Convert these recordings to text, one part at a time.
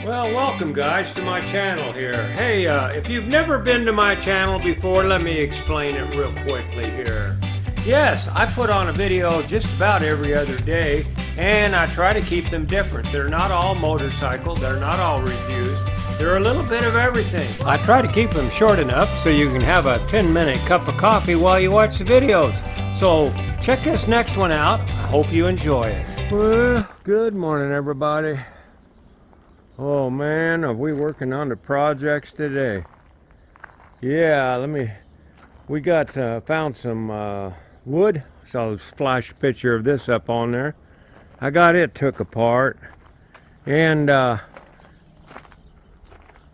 Well, welcome guys to my channel here. Hey, if you've never been to my channel before, let me explain it real quickly here. Yes, I put on a video just about every other day, and I try to keep them different. They're not all motorcycle, they're not all reviews. They're a little bit of everything. I try to keep them short enough so you can have a 10-minute cup of coffee while you watch the videos. So check this next one out. I hope you enjoy it. Well, good morning everybody. Oh man, are we working on the projects today? Yeah, we got found some wood, so I'll flash a picture of this up on there. I got it took apart, and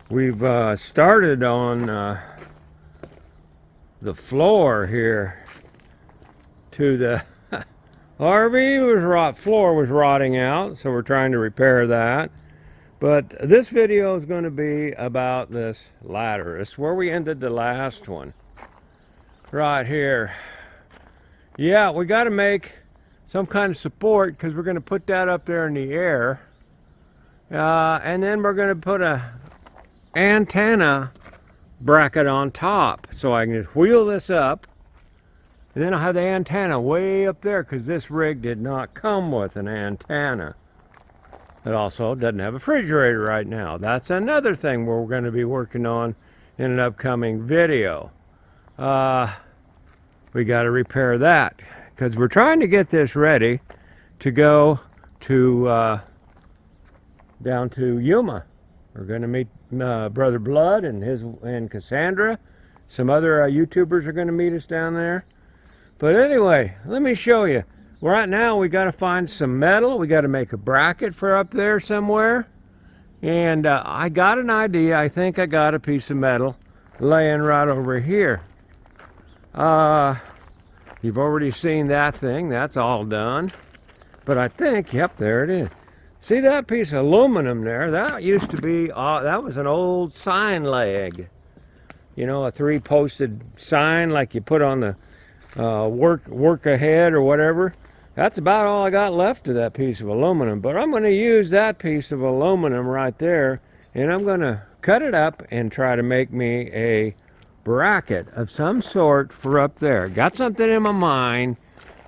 we've started on the floor here to the RV floor was rotting out, so we're trying to repair that. But this video is going to be about this ladder. It's where we ended the last one. Right here. Yeah, we got to make some kind of support because we're going to put that up there in the air. And then we're going to put a antenna bracket on top. So I can just wheel this up. And then I'll have the antenna way up there because this rig did not come with an antenna. It also doesn't have a refrigerator right now. That's another thing we're going to be working on in an upcoming video. We got to repair that because we're trying to get this ready to go to down to Yuma. We're going to meet Brother Blood and Cassandra. Some other YouTubers are going to meet us down there. But anyway, let me show you. Right now we got to find some metal. We got to make a bracket for up there somewhere. And I got an idea. I think I got a piece of metal laying right over here. You've already seen that thing. That's all done. But I think, yep, there it is. See that piece of aluminum there? That used to be, that was an old sign leg. You know, a 3-posted sign like you put on the work ahead or whatever. That's about all I got left of that piece of aluminum, but I'm going to use that piece of aluminum right there, and I'm going to cut it up and try to make me a bracket of some sort for up there. Got something in my mind.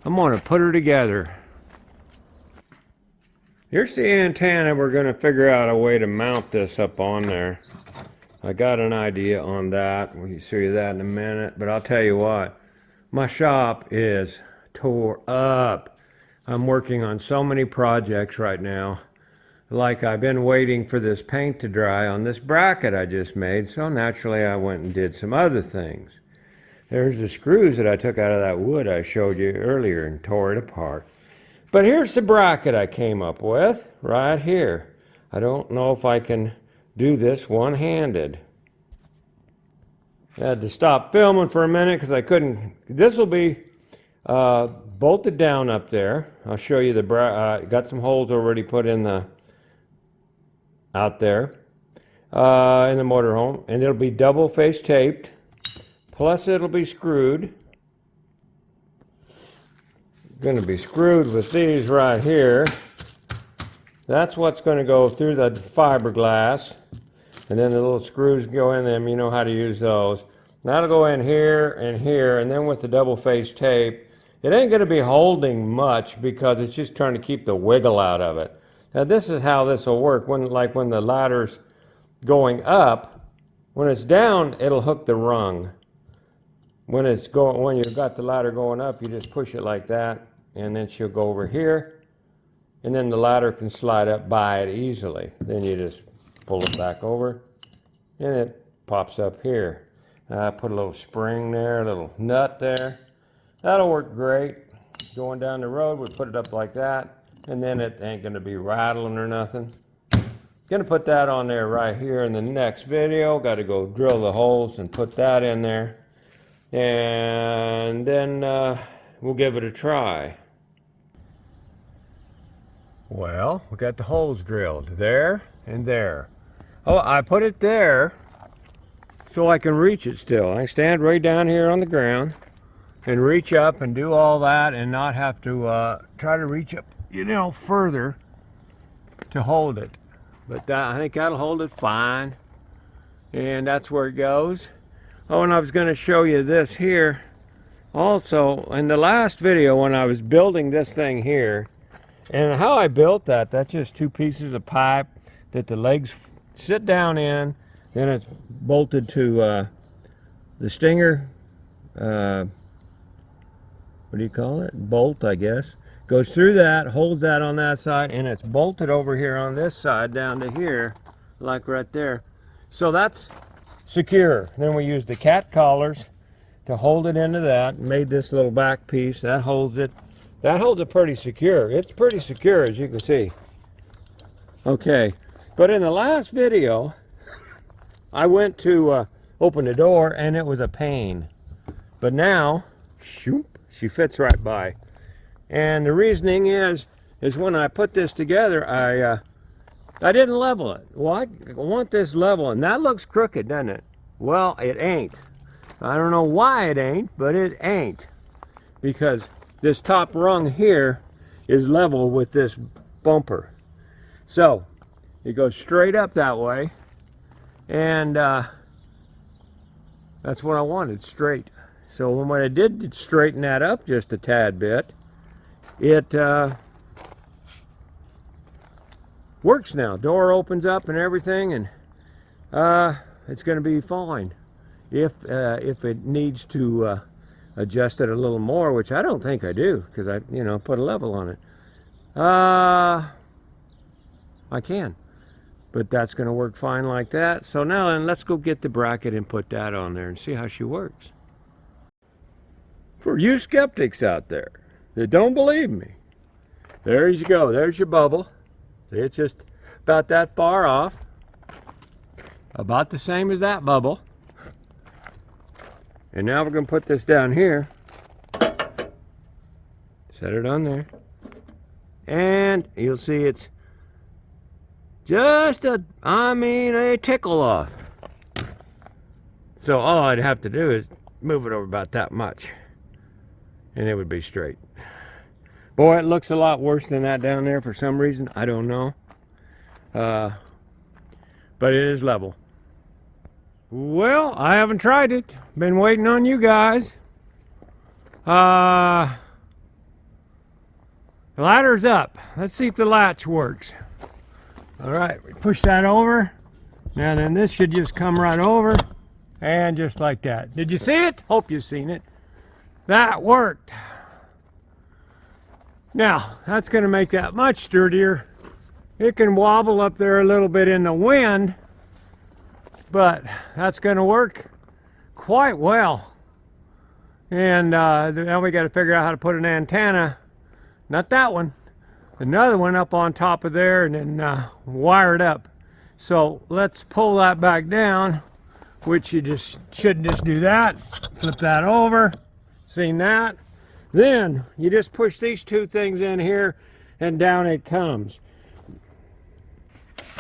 I'm going to put her together. Here's the antenna. We're going to figure out a way to mount this up on there. I got an idea on that. We'll show you that in a minute, but I'll tell you what. My shop is tore up. I'm working on so many projects right now. Like I've been waiting for this paint to dry on this bracket I just made, so naturally I went and did some other things. There's the screws that I took out of that wood I showed you earlier and tore it apart. But here's the bracket I came up with right here. I don't know if I can do this one-handed. I had to stop filming for a minute because I couldn't. This will be bolted down up there. I'll show you got some holes already put in out there in the motorhome, and it'll be double face taped. Plus it'll be screwed. Going to be screwed with these right here. That's what's going to go through the fiberglass, and then the little screws go in them. You know how to use those. That'll go in here, and then with the double face tape, it ain't going to be holding much because it's just trying to keep the wiggle out of it. Now this is how this will work. When the ladder's going up, when it's down, it'll hook the rung. When you've got the ladder going up, you just push it like that, and then she'll go over here, and then the ladder can slide up by it easily. Then you just pull it back over, and it pops up here. Put a little spring there, a little nut there. That'll work great. Going down the road, we put it up like that, and then it ain't going to be rattling or nothing. Going to put that on there right here in the next video. Got to go drill the holes and put that in there. And then we'll give it a try. Well, we got the holes drilled there and there. Oh, I put it there so I can reach it still. I stand right down here on the ground and reach up and do all that and not have to try to reach up, further to hold it. but I think that'll hold it fine. And that's where it goes. Oh, and I was going to show you this here. Also, in the last video when I was building this thing here, and how I built that, that's just 2 pieces of pipe that the legs sit down in, then it's bolted to the stinger, what do you call it? Bolt, I guess. Goes through that, holds that on that side, and it's bolted over here on this side down to here, like right there. So that's secure. Then we use the cat collars to hold it into that. Made this little back piece that holds it. That holds it pretty secure. It's pretty secure, as you can see. Okay, but in the last video, I went to open the door and it was a pain. But now, shoop, she fits right by. And the reasoning is when I put this together, I didn't level it. Well, I want this level, and that looks crooked, doesn't it? Well, it ain't. I don't know why it ain't, but it ain't. Because this top rung here is level with this bumper. So, it goes straight up that way, and that's what I wanted, straight. So when I did straighten that up just a tad bit, it works now. Door opens up and everything, and it's going to be fine. If it needs to adjust it a little more, which I don't think I do, because I put a level on it. I can, but that's going to work fine like that. So now then, let's go get the bracket and put that on there and see how she works. For you skeptics out there that don't believe me, there you go. There's your bubble. See, it's just about that far off. About the same as that bubble. And now we're going to put this down here. Set it on there. And you'll see it's just a tickle off. So all I'd have to do is move it over about that much, and it would be straight. Boy, it looks a lot worse than that down there for some reason. I don't know. But it is level. Well, I haven't tried it. Been waiting on you guys. The ladder's up. Let's see if the latch works. All right, we push that over. Now then, this should just come right over, and just like that. Did you see it? Hope you've seen it. That worked. Now, that's going to make that much sturdier. It can wobble up there a little bit in the wind, but that's going to work quite well. And now we got to figure out how to put an antenna, not that one, another one up on top of there, and then wire it up. So let's pull that back down, which you just shouldn't just do that. Flip that over. Seen that? Then you just push these 2 things in here, and down it comes.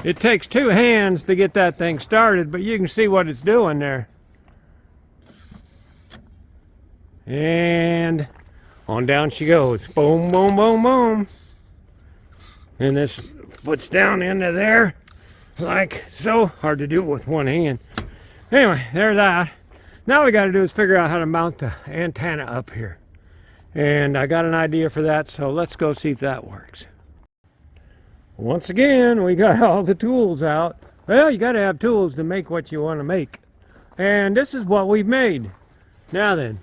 It takes 2 hands to get that thing started, but you can see what it's doing there. And on down she goes. Boom, boom, boom, boom. And this puts down into there like so. Hard to do it with one hand. Anyway, there's that. Now we got to do is figure out how to mount the antenna up here. And I got an idea for that, so let's go see if that works. Once again, we got all the tools out. Well, you got to have tools to make what you want to make. And this is what we've made. Now then,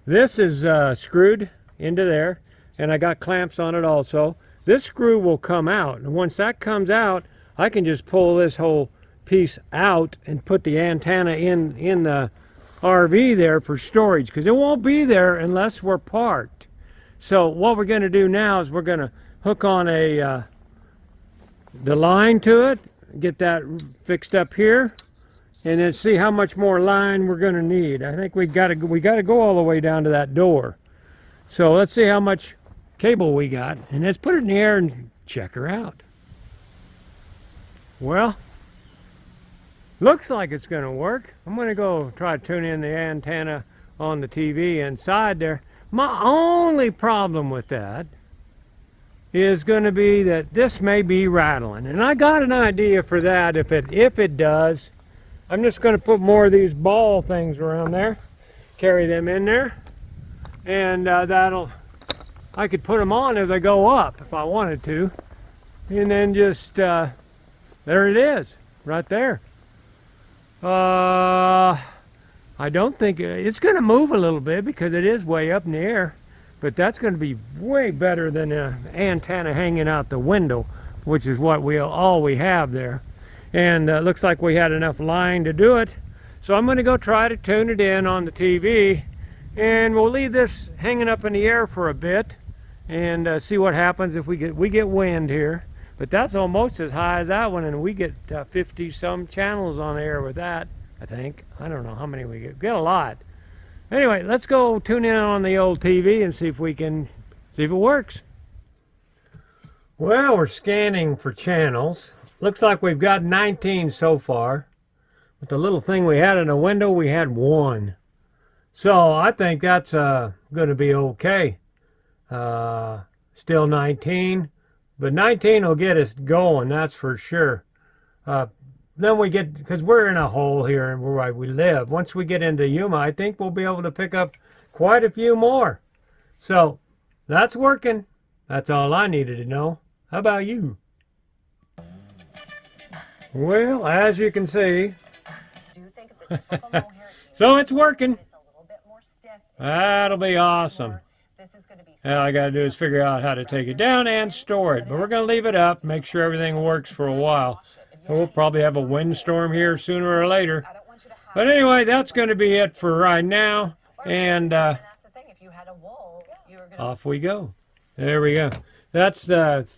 this is screwed into there, and I got clamps on it also. This screw will come out, and once that comes out, I can just pull this whole piece out and put the antenna in the RV there for storage, because it won't be there unless we're parked. So what we're going to do now is we're going to hook on the line to it, get that fixed up here, and then see how much more line we're going to need. I think we got to go all the way down to that door. So let's see how much cable we got, and let's put it in the air and check her out. Well, looks like it's going to work. I'm going to go try to tune in the antenna on the TV inside there. My only problem with that is going to be that this may be rattling. And I got an idea for that. If it does, I'm just going to put more of these ball things around there, carry them in there, and I could put them on as I go up if I wanted to, and then just there it is right there. I don't think it's going to move a little bit because it is way up in the air, but that's going to be way better than an antenna hanging out the window, which is what all we have there. And looks like we had enough line to do it, so I'm going to go try to tune it in on the TV, and we'll leave this hanging up in the air for a bit and see what happens if we get wind here. But that's almost as high as that one, and we get 50 some channels on air with that, I think. I don't know how many we get a lot. Anyway, let's go tune in on the old TV and see if it works. Well, we're scanning for channels. Looks like we've got 19 so far. With the little thing we had in the window, we had 1. So I think that's going to be okay. Still 19. But 19 will get us going, that's for sure. Then we get, because we're in a hole here where we live. Once we get into Yuma, I think we'll be able to pick up quite a few more. So, that's working. That's all I needed to know. How about you? Well, as you can see, so it's working. That'll be awesome. All I got to do is figure out how to take it down and store it. But we're going to leave it up, make sure everything works for a while. So we'll probably have a windstorm here sooner or later. But anyway, that's going to be it for right now. And off we go. There we go. That's the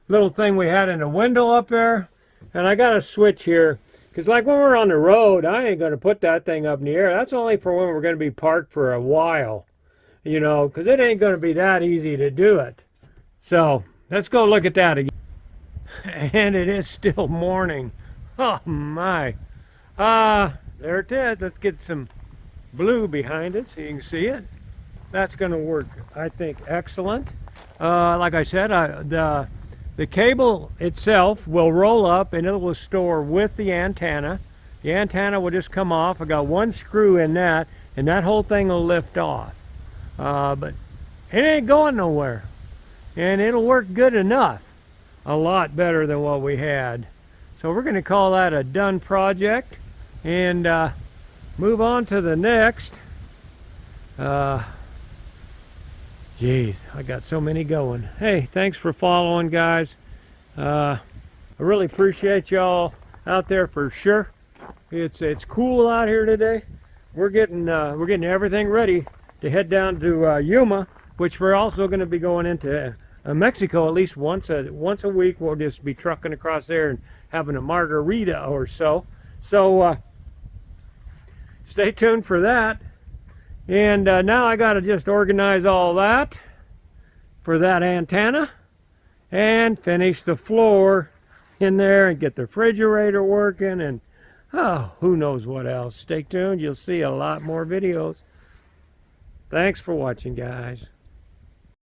little thing we had in the window up there. And I got a switch here. Because like when we're on the road, I ain't going to put that thing up in the air. That's only for when we're going to be parked for a while. You know, because it ain't going to be that easy to do it. So, let's go look at that again. And it is still morning. Oh, my. There it is. Let's get some blue behind it so you can see it. That's going to work, I think, excellent. Like I said, the cable itself will roll up and it will store with the antenna. The antenna will just come off. I got 1 screw in that, and that whole thing will lift off. But it ain't going nowhere, and it'll work good enough, a lot better than what we had. So we're going to call that a done project and move on to the next. Geez, I got so many going. Hey, thanks for following, guys. I really appreciate y'all out there for sure. It's cool out here today. We're getting everything ready to head down to Yuma, which we're also going to be going into Mexico at least once a week. We'll just be trucking across there and having a margarita or so. So stay tuned for that. And now I got to just organize all that for that antenna and finish the floor in there and get the refrigerator working and who knows what else. Stay tuned. You'll see a lot more videos. Thanks for watching, guys.